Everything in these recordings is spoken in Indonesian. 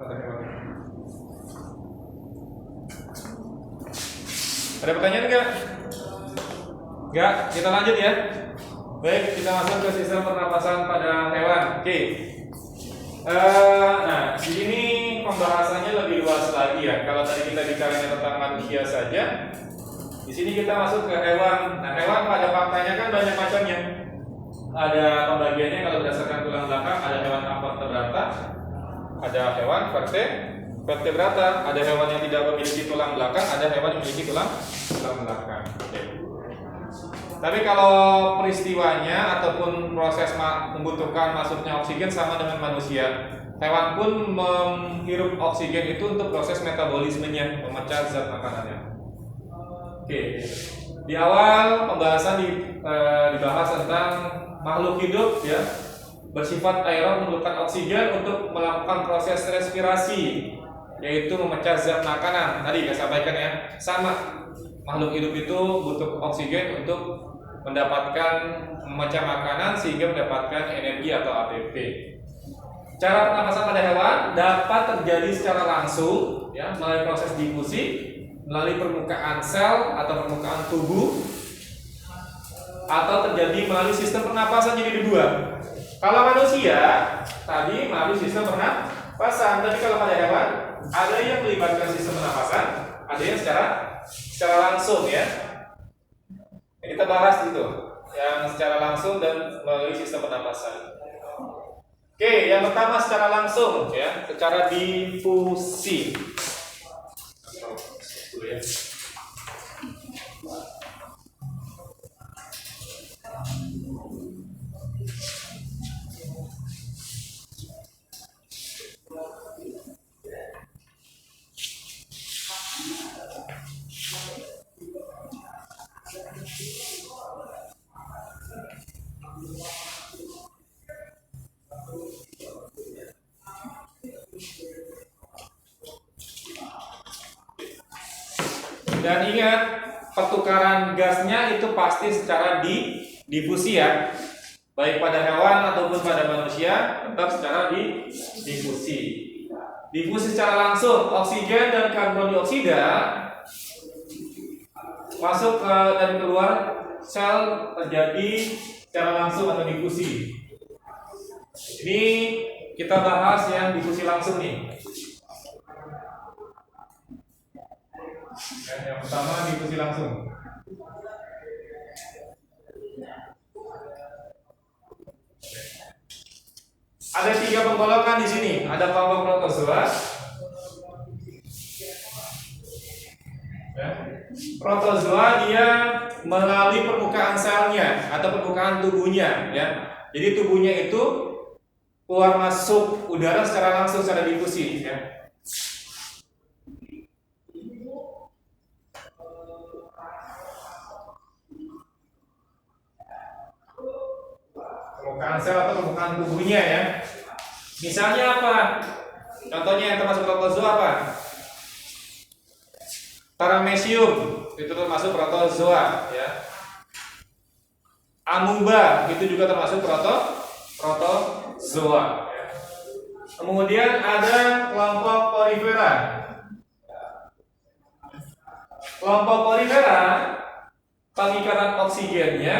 pada hewan. Ada pertanyaan nggak? Nggak, kita lanjut ya. Baik, kita masuk ke sistem pernapasan pada hewan. Oke. Nah, di sini pembahasannya lebih luas lagi ya. Kalau tadi kita bicara tentang manusia saja, di sini kita masuk ke hewan. Nah, hewan pada faktanya kan banyak macamnya. Ada pembagiannya kalau berdasarkan tulang belakang, ada hewan avertebrata, ada hewan vertebrata, ada hewan yang tidak memiliki tulang belakang, ada hewan yang memiliki tulang belakang. Oke. Tapi kalau peristiwanya ataupun proses membutuhkan masuknya oksigen sama dengan manusia, hewan pun menghirup oksigen itu untuk proses metabolismenya, memecah zat makanannya. Oke. Di awal pembahasan dibahas tentang makhluk hidup ya, bersifat aerob memerlukan oksigen untuk melakukan proses respirasi, yaitu memecah zat makanan. Tadi saya sampaikan ya, sama makhluk hidup itu butuh oksigen untuk mendapatkan memecah makanan sehingga mendapatkan energi atau ATP. Cara pernapasan pada hewan dapat terjadi secara langsung ya, melalui proses difusi, melalui permukaan sel atau permukaan tubuh, atau terjadi melalui sistem pernapasan. Jadi dua. Kalau manusia tadi melalui sistem pernapasan, tapi kalau pada hewan ada yang melibatkan sistem pernapasan, ada yang secara langsung ya. Yang kita bahas itu yang secara langsung dan melalui sistem pernapasan. Oke, yang pertama secara langsung ya, secara difusi. Dan ingat, pertukaran gasnya itu pasti secara difusi ya. Baik pada hewan ataupun pada manusia tetap secara difusi. Difusi secara langsung, oksigen dan karbon dioksida masuk dan keluar sel terjadi secara langsung atau difusi. Ini kita bahas yang difusi langsung nih. Yang pertama difusi langsung. Ada 3 penggolongan di sini. Ada kelompok protozoa. Ya. Protozoa dia melalui permukaan selnya atau permukaan tubuhnya. Ya. Jadi tubuhnya itu keluar masuk udara secara langsung, secara difusi. Ya. Permukaan sel atau permukaan tubuhnya ya. Misalnya apa? Contohnya yang termasuk protozoa apa? Paramecium itu termasuk protozoa ya. Amuba itu juga termasuk protozoa ya. Kemudian ada kelompok Porifera. Kelompok Porifera pengikatan oksigennya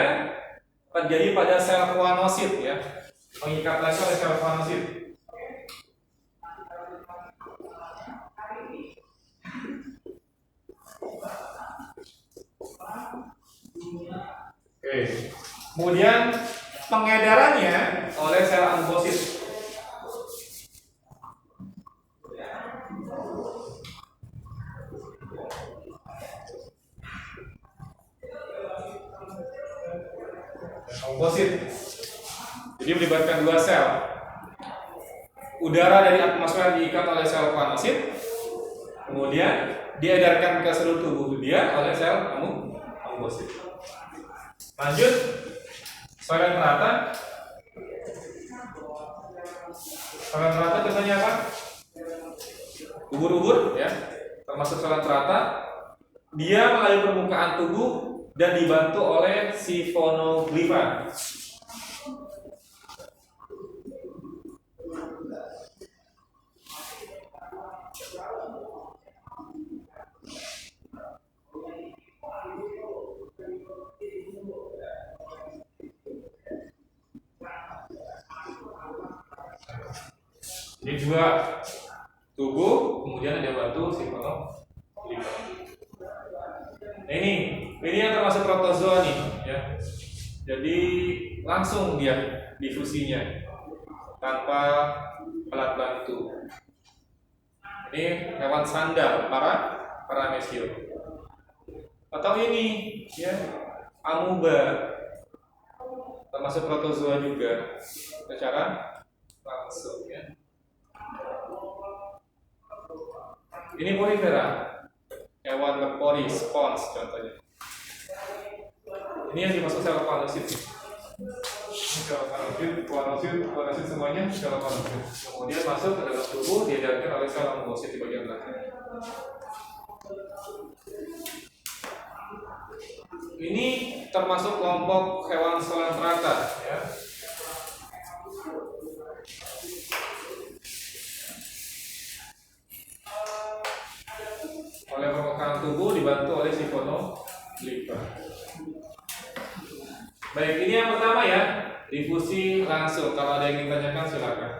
terjadi pada sel kuanosit ya. Pengikatannya oleh sel kuanosit. Oke. Kemudian pengedarannya oleh sel ambosit. Komposit. Jadi melibatkan 2 sel. Udara dari atmosfer diikat oleh sel kuanosit, kemudian diedarkan ke seluruh tubuh dia oleh sel ambosit. Lanjut, solen rata. Solen rata contohnya apa? Ubur-ubur ya, termasuk solen rata. Dia melalui permukaan tubuh dan dibantu oleh sifonoglifa. dua tubuh, kemudian ada batu sifono. Nah, ini yang termasuk protozoa nih, ya. Jadi langsung dia difusinya tanpa alat bantu. Ini hewan sandal para mesio. Atau ini, ya, amuba, termasuk protozoa juga secara langsung, ya. Ini polifera, hewan berpori, spons contohnya. Ini yang dimaksud sel parasit. Sel parasit semuanya sel parasit. Kemudian masuk ke dalam tubuh diedarkan oleh sel amubosit di bagian belakang. Ini termasuk kelompok hewan selantrata, ya. Oleh permukaan tubuh dibantu oleh sifonoglifa. Baik, ini yang pertama ya, difusi langsung. Kalau ada yang ingin tanyakan silakan.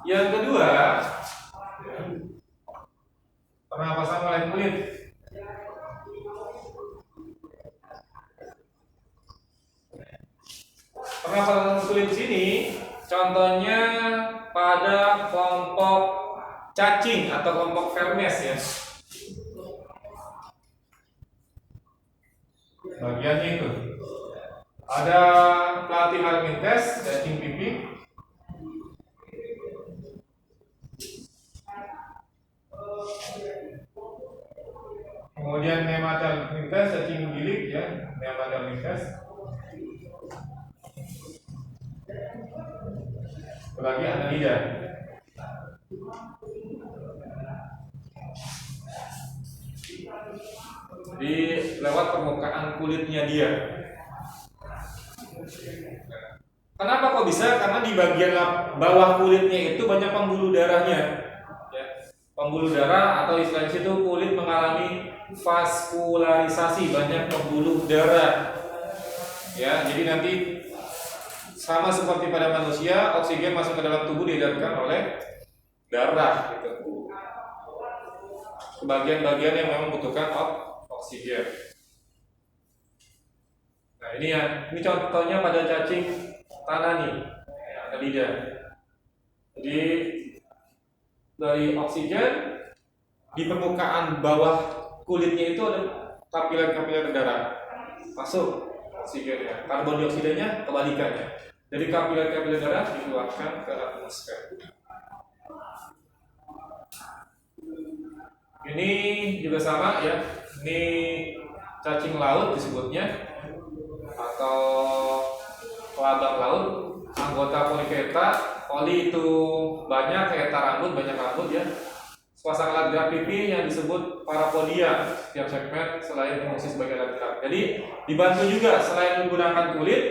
Yang kedua, pernapasan oleh kulit. Pernapasan kulit sini contohnya pada kelompok cacing atau kelompok vermes, ya. Bagiannya itu ada platyhelminthes, cacing pipi. Kemudian nematelminthes, cacing gilik, ya, nematelminthes. Lagi Annelida. Jadi lewat permukaan kulitnya dia. Kenapa kok bisa? Karena di bagian bawah kulitnya itu banyak pembuluh darahnya, ya. Pembuluh darah atau istilahnya itu kulit mengalami vaskularisasi, banyak pembuluh darah, ya. Jadi nanti sama seperti pada manusia, oksigen masuk ke dalam tubuh diedarkan oleh darah, gitu. Bagian-bagian yang memang membutuhkan oksigen. Nah, ini contohnya pada cacing tanah nih, Annelida. Jadi dari oksigen di permukaan bawah kulitnya itu ada kapiler-kapiler darah, masuk oksigennya. Karbon dioksidanya kebalikannya. Jadi kapiler-kapiler darah dikeluarkan ke atmosfer. Ini juga sama, ya. Ini cacing laut disebutnya, atau kelabang laut, anggota Polychaeta. Poly itu banyak, chaeta rambut, banyak rambut, ya. Sepasang alat gerak pipi yang disebut parapodia. Setiap segmen selain fungsi sebagai alat gerak. Jadi dibantu juga, selain menggunakan kulit,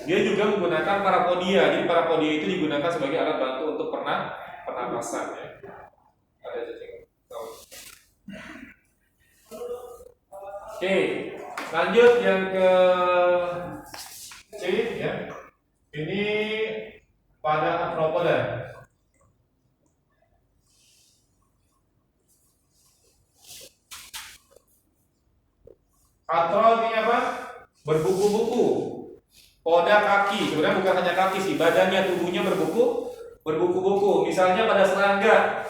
dia juga menggunakan parapodia. Jadi parapodia itu digunakan sebagai alat bantu untuk pernapasan, ya. Ada cacing laut. Oke, lanjut yang ke C, ya. Ini pada arthropoda. Arthro artinya apa? Berbuku-buku. Poda kaki, sebenarnya bukan hanya kaki sih, badannya, tubuhnya berbuku-buku. Misalnya pada serangga,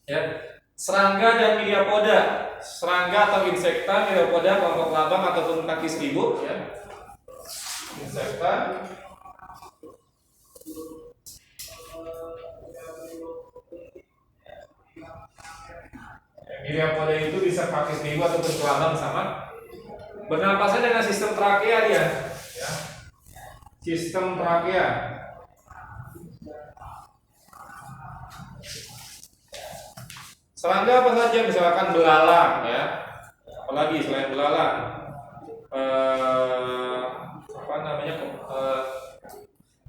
ya. Serangga dan myriapoda. Serangga atau insekta, myriapoda, kelompok labang ataupun kaki seribu, ya. Insekta. Myriapoda itu bisa kaki seribu ataupun kelabang sama. Bernapasnya dengan sistem trakea dia, ya. Sistem trakea. Serangga apa saja, misalkan belalang, ya. Apalagi selain belalang,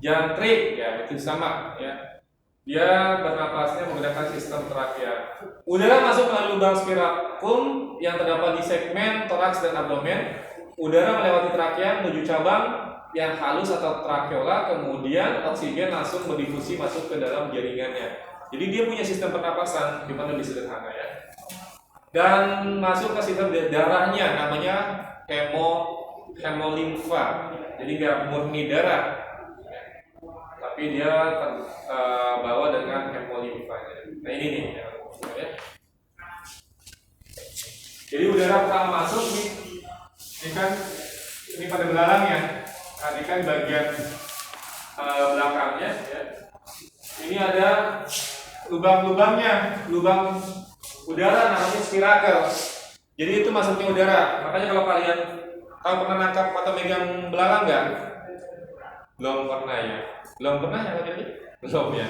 jantrik, ya, itu sama, ya. Dia bernapasnya menggunakan sistem trakea. Udara masuk melalui lubang spirakum yang terdapat di segmen toraks dan abdomen. Udara melewati trakea menuju cabang yang halus atau trakeola, kemudian oksigen langsung berdifusi masuk ke dalam jaringannya. Jadi dia punya sistem pernapasan, cuma lebih sederhana ya. Dan masuk ke sistem darahnya, namanya hemolimfa. Jadi nggak murni darah, tapi dia terbawa dengan hemolimfa. Nah ini nih ya. Jadi udara pertama masuk nih, ini kan ini pada belalangnya. Nah, ini kan bagian belakangnya ya. Ini ada lubang-lubangnya, lubang udara namanya spirakel. Jadi itu masuknya udara. Makanya kalau kalian tahu pernah nangkap atau megang belalang nggak? Belum pernah ya. Belum pernah ya tadi? Belum ya.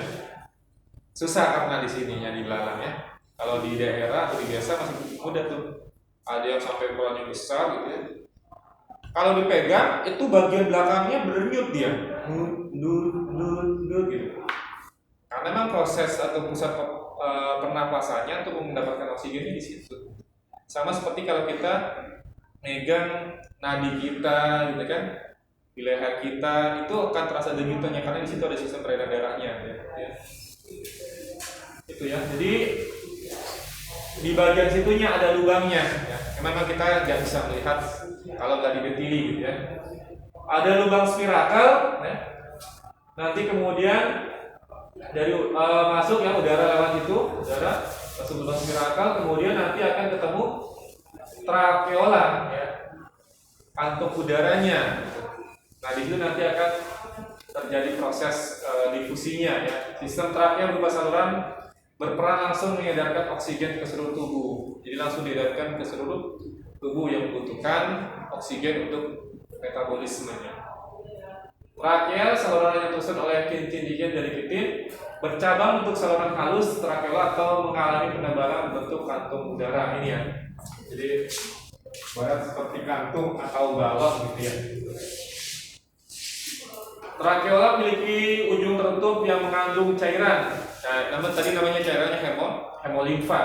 Susah karena di sininya di belalang ya. Kalau di daerah atau di desa masih mudah tuh. Ada yang sampai ukurannya besar gitu ya. Kalau dipegang itu bagian belakangnya berdenyut dia. Gitu. Karena memang proses atau pusat pernapasannya untuk mendapatkan oksigen di situ. Sama seperti kalau kita megang nadi kita gitu kan, di leher kita itu akan terasa denyutannya karena di situ ada sistem peredaran darahnya ya. Itu ya. Jadi di bagian situnya ada lubangnya ya. Memang kita nggak bisa melihat kalau nggak didetili gitu ya. Ada lubang spirakel ya. Nanti kemudian dari masuk ya udara lewat itu, udara masuk lubang spirakel, kemudian nanti akan ketemu trakeola ya, kantung udaranya. Nah di situ nanti akan terjadi proses difusinya ya. Sistem trakea berupa saluran berperan langsung mengedarkan oksigen ke seluruh tubuh. Jadi langsung diedarkan ke seluruh tubuh yang membutuhkan oksigen untuk metabolismenya. Trakea, saluran yang tersusun oleh kincin-kincin dari kitin, bercabang untuk saluran halus trakeola atau mengalami penebalan bentuk kantung udara ini ya. Jadi barat seperti kantung atau balon gitu ya. Trakeola memiliki ujung tertutup yang mengandung cairan. Nah, tadi namanya cairannya hemolimfa.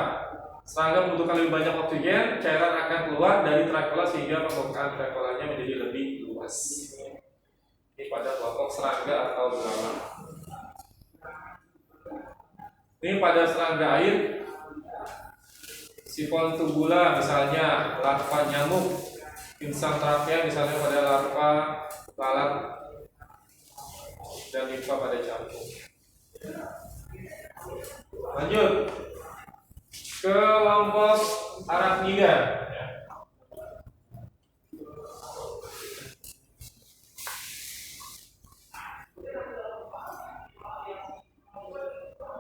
Serangga membutuhkan lebih banyak oksigen, cairan akan keluar dari trakeola sehingga pembukaan trakeolanya menjadi lebih luas. Ini pada kelompok serangga atau belalang. Ini pada serangga air, sifon tubula misalnya, larva nyamuk, insang trakea misalnya pada larva lalat, dan limfa pada cangkung. Lanjut ke kelompok arachnida.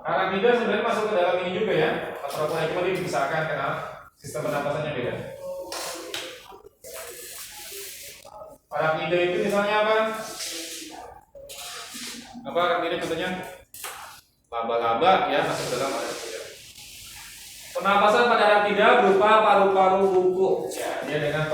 Arachnida sebenarnya masuk ke dalam ini juga ya. Arthropoda cuma dia dipisahkan karena sistem pernapasannya beda. Arachnida itu misalnya apa? Apa arachnida contohnya? Laba-laba ya masuk ke dalam arachnida. Pernapasan pada arachnida berupa paru-paru bungkuk. Ya, dia dengan